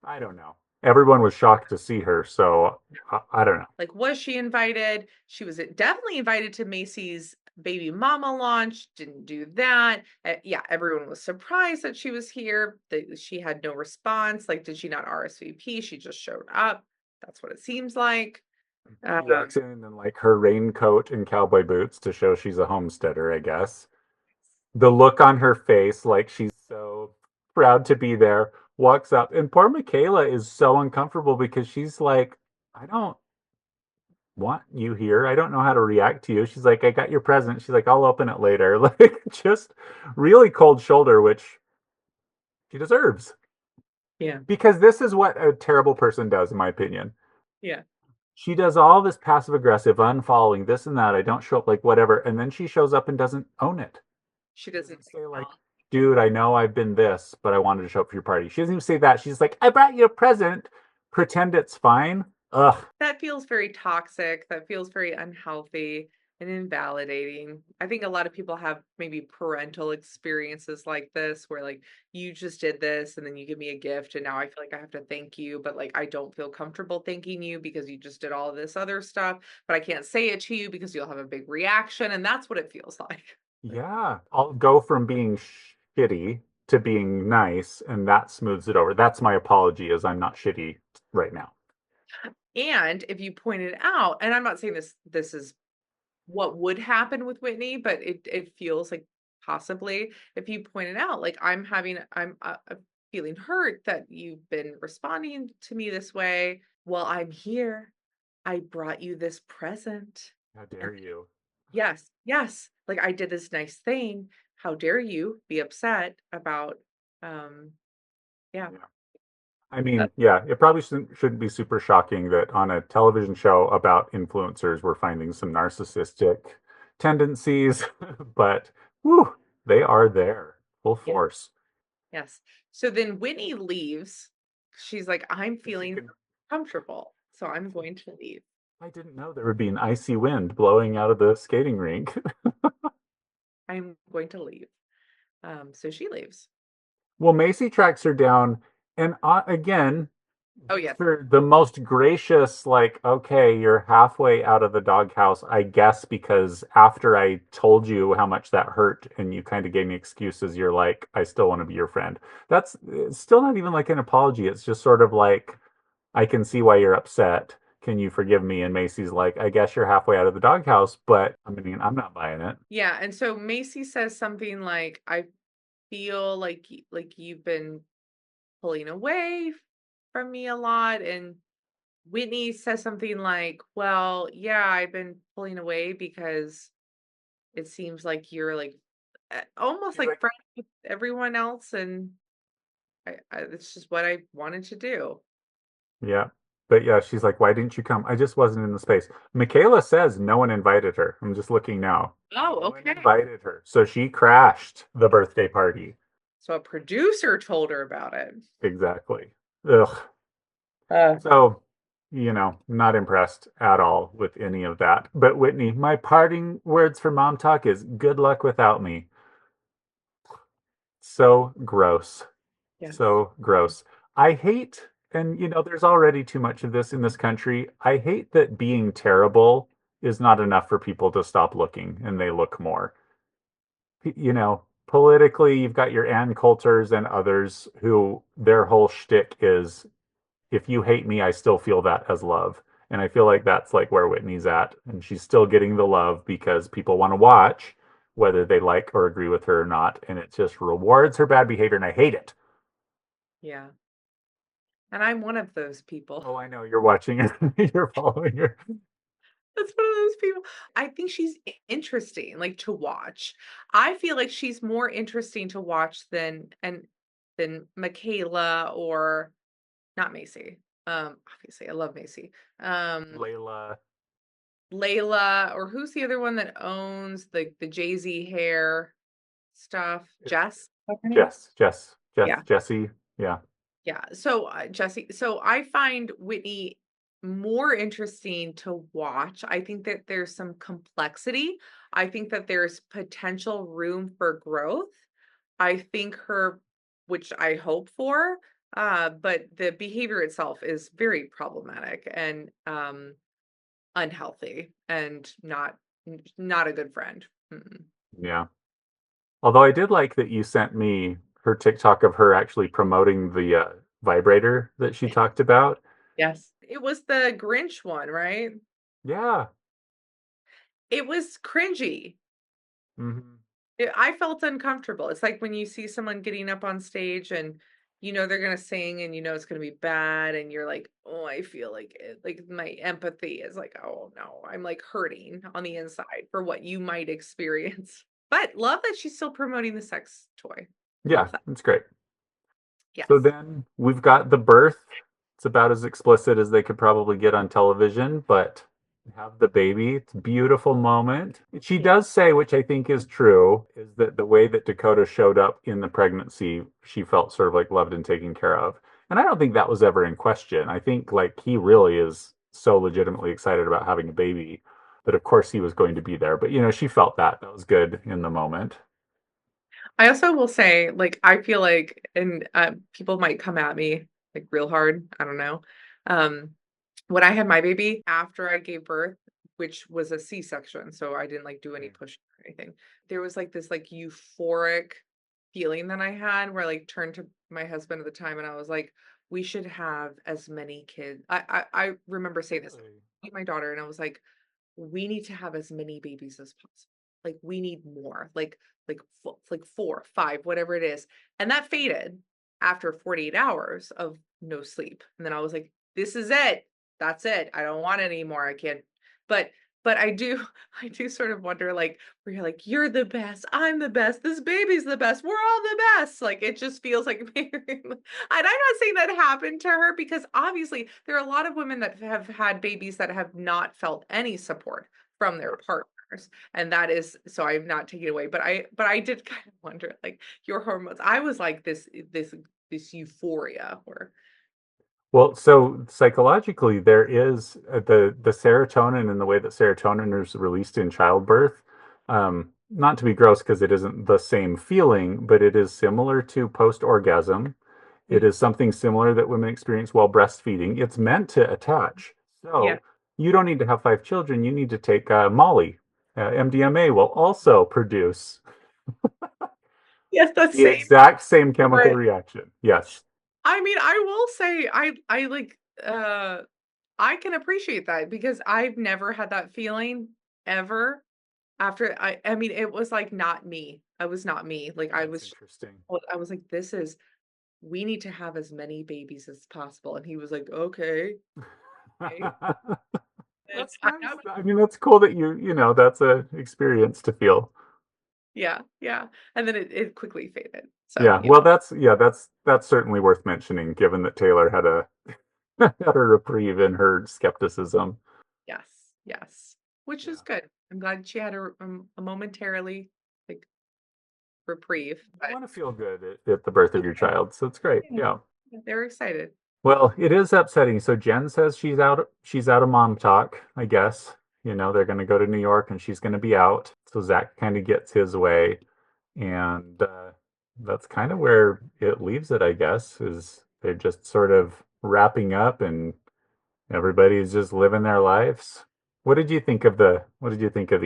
I don't know. Everyone was shocked to see her, so I don't know. Like, was she invited? She was definitely invited to Macy's baby mama launch, didn't do that. Yeah, everyone was surprised that she was here. That she had no response. Like, did she not RSVP? She just showed up. That's what it seems like. She Um, walks in like her raincoat and cowboy boots to show she's a homesteader, I guess. The look on her face, like she's so proud to be there, walks up, and poor Michaela is so uncomfortable because she's like, I don't want you here. I don't know how to react to you. She's like, I got your present. She's like, I'll open it later. Like, just really cold shoulder, which she deserves. Yeah. Because this is what a terrible person does, in my opinion. Yeah. She does all this passive aggressive unfollowing this and that. I don't show up like whatever. And then she shows up and doesn't own it. She She doesn't doesn't say like, acknowledge. dude, I know I've been this, but I wanted to show up for your party. She doesn't even say that. She's like, I brought you a present. Pretend it's fine. Ugh. That feels very toxic. That feels very unhealthy and invalidating. I think a lot of people have maybe parental experiences like this where like you just did this and then you give me a gift and now I feel like I have to thank you, but like I don't feel comfortable thanking you because you just did all of this other stuff, but I can't say it to you because you'll have a big reaction and that's what it feels like. Yeah. I'll go from being shitty to being nice, and that smooths it over. That's my apology, is I'm not shitty right now. And if you point it out, and I'm not saying this is what would happen with Whitney, but it feels like possibly if you pointed out, like, I'm feeling hurt that you've been responding to me this way. Well, I'm here. I brought you this present. How And dare you? yes, yes, like I did this nice thing. How dare you be upset about um yeah. Yeah. I mean, yeah, it probably shouldn't be super shocking that on a television show about influencers, we're finding some narcissistic tendencies, but whew, they are there full Yeah. force. Yes. So then Whitney leaves. She's like, I'm Because she feeling can, comfortable, so I'm going to leave. I didn't know there would be an icy wind blowing out of the skating rink. I'm going to leave. So she leaves. Well, Macy tracks her down, and again, Oh, gives yes. her the most gracious, like, okay, you're halfway out of the doghouse, I guess, because after I told you how much that hurt and you kind of gave me excuses, you're like, I still want to be your friend. That's it's still not even like an apology. It's just sort of like, I can see why you're upset. Can you forgive me? And Macy's like, I guess you're halfway out of the doghouse, but I mean, I'm not buying it. Yeah. And so Macy says something like, I feel like like you've been pulling away from me a lot. And Whitney says something like, well, yeah, I've been pulling away because it seems like you're like almost She's like like, friends with everyone else. And it's just what I wanted to do. yeah. But yeah, she's like, why didn't you come? I just wasn't in the space. Michaela says no one invited her. I'm just looking now. Oh, No one okay. invited her. So she crashed the birthday party. So a producer told her about it. Exactly. Ugh. Uh, So, not impressed at all with any of that. But Whitney, my parting words for mom talk is good luck without me. So gross. yes. So gross. I hate, and there's already too much of this in this country. I hate that being terrible is not enough for people to stop looking and they look more. Politically, you've got your Ann Coulters and others who their whole shtick is if you hate me, I still feel that as love. And I feel like that's like where Whitney's at. And she's still getting the love because people want to watch, whether they like or agree with her or not. And it just rewards her bad behavior. And I hate it. Yeah. And I'm one of those people. Oh, I know you're watching her. You're following her. That's one of those people. I think she's interesting, like to watch. I feel like she's more interesting to watch than Michaela or not Macy. Obviously, I love Macy. Um, Layla. Layla, or who's the other one that owns the Jay-Z hair stuff? It's Jess? What's her name? Jess, Yeah. Jesse. Yeah. Yeah. So, Jesse, so I find Whitney more interesting to watch. I think that there's some complexity. I think that there's potential room for growth. I think which I hope for, but the behavior itself is very problematic and unhealthy and not a good friend. Mm-mm. Yeah. Although I did like that you sent me her TikTok of her actually promoting the vibrator that she talked about. Yes. It was the Grinch one, right? Yeah. It was cringy. Hmm. I felt uncomfortable. It's like when you see someone getting up on stage and you know they're gonna sing and you know it's gonna be bad and you're like, oh, I feel like it. Like my empathy is like, oh no, I'm like hurting on the inside for what you might experience. But love that she's still promoting the sex toy. Love Yeah, that. that's great. So Yes. then we've got the birth. It's about as explicit as they could probably get on television, but have the baby. It's a beautiful moment. She Yeah. does say, which I think is true, is that the way that Dakota showed up in the pregnancy, she felt sort of like loved and taken care of. And I don't think that was ever in question. I think like he really is so legitimately excited about having a baby that of course he was going to be there. But she felt that. That was good in the moment. I also will say, like, I feel like, and people might come at me like real hard. I don't know. Um, when I had my baby after I gave birth, which was a C-section, so I didn't like do any pushing or anything. There was like this like euphoric feeling that I had where I like turned to my husband at the time and I was like, we should have as many kids. I remember saying this Really? to my daughter and I was like, we need to have as many babies as possible. Like we need more. Like 4, 5, whatever it is. And that faded after 48 hours of no sleep. And then I was like, this is it. That's it. I don't want it anymore. I can't. But but I do I do sort of wonder like where you're like, you're the best. I'm the best. This baby's the best. We're all the best. Like it just feels like and I'm not saying that happened to her because obviously there are a lot of women that have had babies that have not felt any support from their Sure. partners. And that is so I'm not taking it away, but I did kind of wonder like your hormones. I was like this euphoria where Well, so psychologically, there is the serotonin and the way that serotonin is released in childbirth. Not to be gross because it isn't the same feeling, but it is similar to post-orgasm. It mm, is something similar that women experience while breastfeeding. It's meant to attach. yeah. So you don't need to have 5 children. You need to take Molly. MDMA will also produce Yes, that's the same. exact same chemical Right. reaction. Yes. I mean, I will say I like I can appreciate that because I've never had that feeling ever after I mean, it was like not me. I was not me. Like That's interesting. I was like, this is we need to have as many babies as possible. And he was like, okay. Okay. And That's I nice. have I mean, that's cool that that's a experience to feel. yeah, yeah. And then it quickly faded. So, Yeah. Well, that's certainly worth mentioning, given that Taylor had a had a reprieve in her skepticism. yes, yes. Which is Yeah. good. I'm glad she had a momentarily like reprieve, You but want to feel good at the birth of your child, so it's great. yeah, Yeah. they're excited. Well, it is upsetting. So Jen says she's out of mom talk, I guess. They're going to go to New York and she's going to be out. So Zach kind of gets his way. And that's kind of where it leaves it, I guess, is they're just sort of wrapping up and everybody's just living their lives. What did you think of the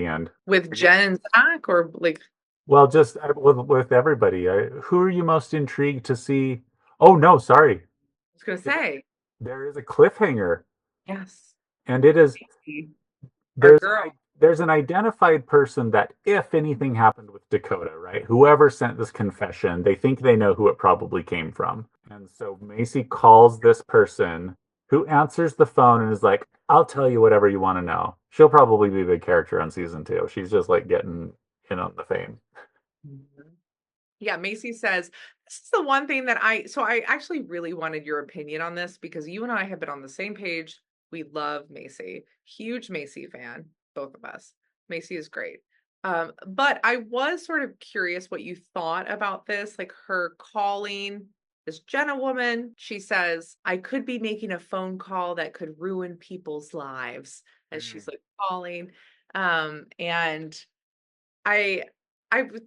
end? With I guess. Jen and Zach or like Well, just with everybody. Who are you most intrigued to see? Oh, no, sorry. I was gonna It, say, there is a cliffhanger, yes, and it is Casey, our there's an girl. there's an identified person that if anything happened with Dakota, right? Whoever sent this confession, they think they know who it probably came from. And so Macy calls this person who answers the phone and is like, "I'll tell you whatever you want to know." She'll probably be a big character on season 2. She's just like getting in on the fame. Mhm. Yeah, Macy says, this is the one thing that I actually really wanted your opinion on this because you and I have been on the same page. We love Macy. Huge Macy fan, both of us. Macy is great. But I was sort of curious what you thought about this, like her calling this Jenna woman. She says, I could be making a phone call that could ruin people's lives. And Mm. she's like calling. And I I was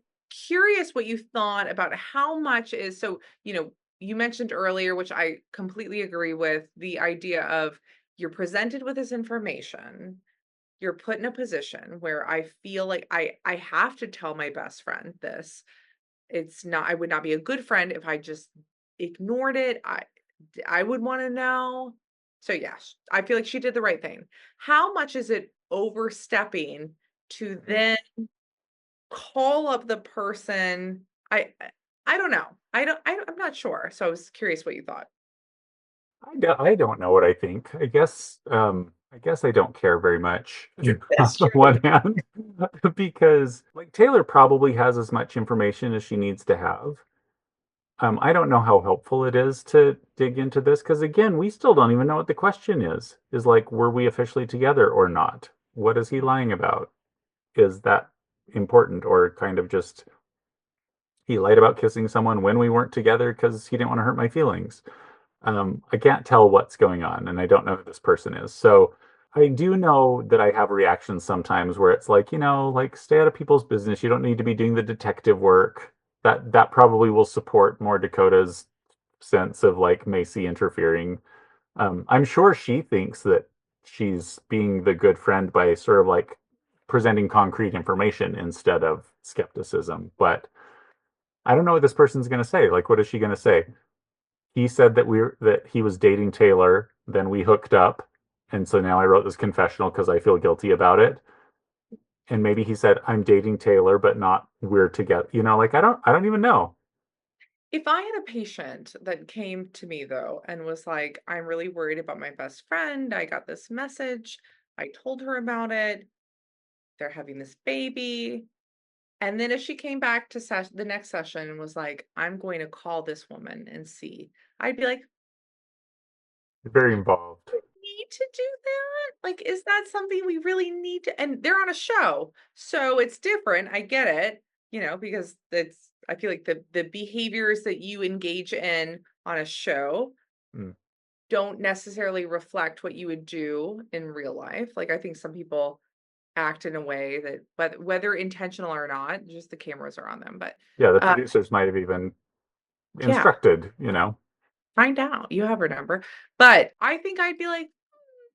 curious what you thought about how much is so, you mentioned earlier, which I completely agree with, the idea of you're presented with this information, you're put in a position where I feel like I have to tell my best friend this. It's not I would not be a good friend if I just ignored it. I would want to know. So yes, I feel like she did the right thing. How much is it overstepping to Mhm. then call up the person. I don't know. I'm not sure. So I was curious what you thought. I don't know what I think. I guess I don't care very much on That's the true. one hand, because like Taylor probably has as much information as she needs to have. I don't know how helpful it is to dig into this because, again, we still don't even know what the question is. Is like, were we officially together or not? What is he lying about? Is that important or kind of just he lied about kissing someone when we weren't together because he didn't want to hurt my feelings? I can't tell what's going on, and I don't know who this person is. So I do know that I have reactions sometimes where it's like, like stay out of people's business. You don't need to be doing the detective work. That probably will support more Dakota's sense of like Macy interfering. I'm sure she thinks that she's being the good friend by sort of like presenting concrete information instead of skepticism. But I don't know what this person's going to say. Like, what is she going to say? He said that he was dating Taylor, then we hooked up, and so now I wrote this confessional because I feel guilty about it. And maybe he said I'm dating Taylor, but not we're together. Like I don't even know. If I had a patient that came to me though and was like, "I'm really worried about my best friend. I got this message. I told her about it. They're having this baby." And then if she came back to the next session and was like, "I'm going to call this woman and see," I'd be like, Very involved. need to do that? Like, is that something we really need to? And they're on a show, so it's different. I get it, because it's. I feel like the behaviors that you engage in on a show Mm. don't necessarily reflect what you would do in real life. Like, I think some people act in a way that, but whether intentional or not, just the cameras are on them. But Yeah, the uh, producers might have even yeah, instructed. find out. You have her number, but I think I'd be like,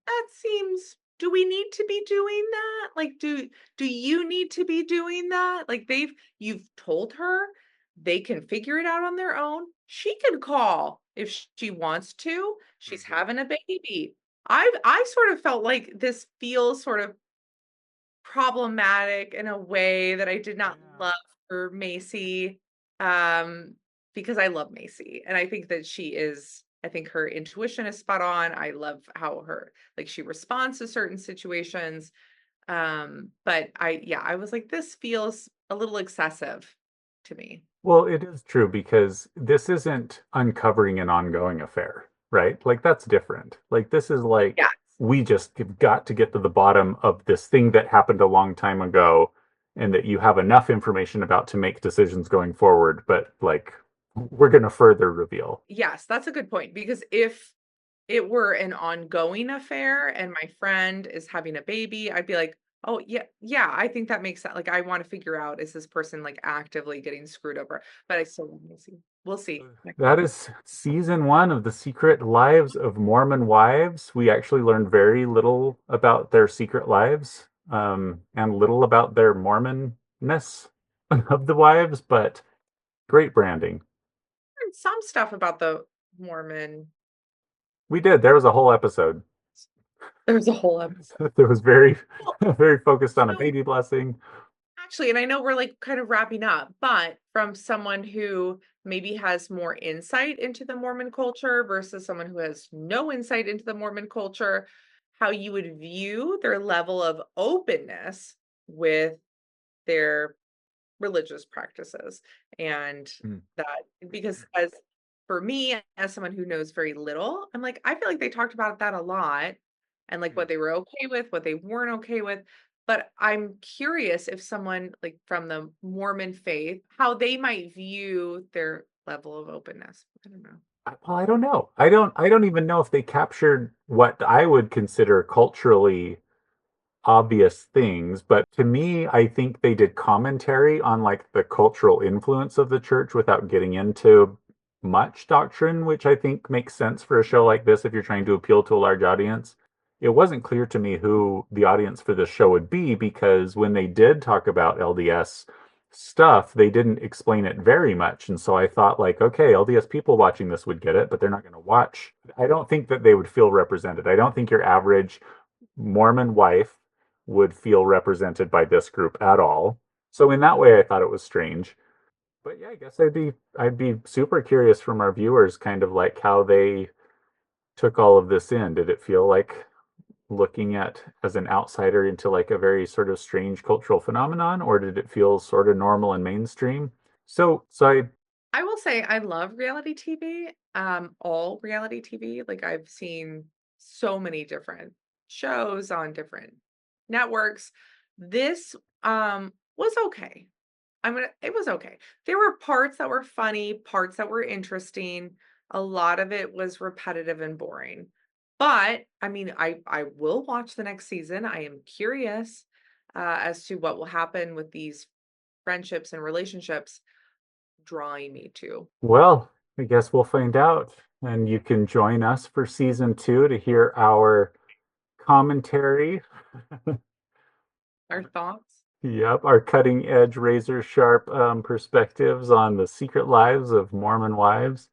that seems do we need to be doing that? Like, do you need to be doing that? Like, you've told her they can figure it out on their own. She can call if she wants to. She's Mhm. having a baby. I sort of felt like this feels sort of problematic in a way that I did not Yeah. love for Macy, um, because I love Macy, and I think that I think her intuition is spot on. I love how she responds to certain situations. But yeah, I was like, this feels a little excessive to me. Well, it is true because this isn't uncovering an ongoing affair, right? Like that's different. Like this is like Yeah. we just have got to get to the bottom of this thing that happened a long time ago and that you have enough information about to make decisions going forward, but like we're going to further reveal. Yes, that's a good point because if it were an ongoing affair and my friend is having a baby, I'd be like, "Oh, yeah, yeah, I think that makes sense." Like, I wanna figure out, is this person, like, actively getting screwed over? But I still wanna see. We'll see next That season. is season one of the Secret Lives of Mormon Wives. We actually learned very little about their secret lives, and little about their Mormonness of the wives, but great branding. Learned some stuff about the Mormon. We did. There was a whole episode There's a whole episode. that was very, Well, very focused on a so baby blessing. actually, and I know we're, like, kind of wrapping up, but from someone who maybe has more insight into the Mormon culture versus someone who has no insight into the Mormon culture, how you would view their level of openness with their religious practices. And Mm. that because as for me, as someone who knows very little, I'm like, I feel like they talked about that a lot and like Mm. what they were okay with, what they weren't okay with. But I'm curious if someone like from the Mormon faith, how they might view their level of openness. I don't know. Well, I don't know. I don't even know if they captured what I would consider culturally obvious things, but to me, I think they did commentary on like the cultural influence of the church without getting into much doctrine, which I think makes sense for a show like this if you're trying to appeal to a large audience. It wasn't clear to me who the audience for this show would be because when they did talk about LDS stuff, they didn't explain it very much. And so I thought like, okay, LDS people watching this would get it, but they're not going to watch. I don't think that they would feel represented. I don't think your average Mormon wife would feel represented by this group at all. So in that way, I thought it was strange. But yeah, I guess I'd be super curious from our viewers, kind of like how they took all of this in. Did it feel like looking at as an outsider into like a very sort of strange cultural phenomenon, or did it feel sort of normal and mainstream? So I I will say I love reality TV, all reality TV. Like I've seen so many different shows on different networks. This was okay. It was okay. There were parts that were funny, parts that were interesting. A lot of it was repetitive and boring. But I mean, I will watch the next season. I am curious as to what will happen with these friendships and relationships drawing me to Well, I guess we'll find out. And you can join us for season two to hear our commentary. our thoughts. Yep, our cutting edge, razor sharp perspectives on the secret lives of Mormon wives.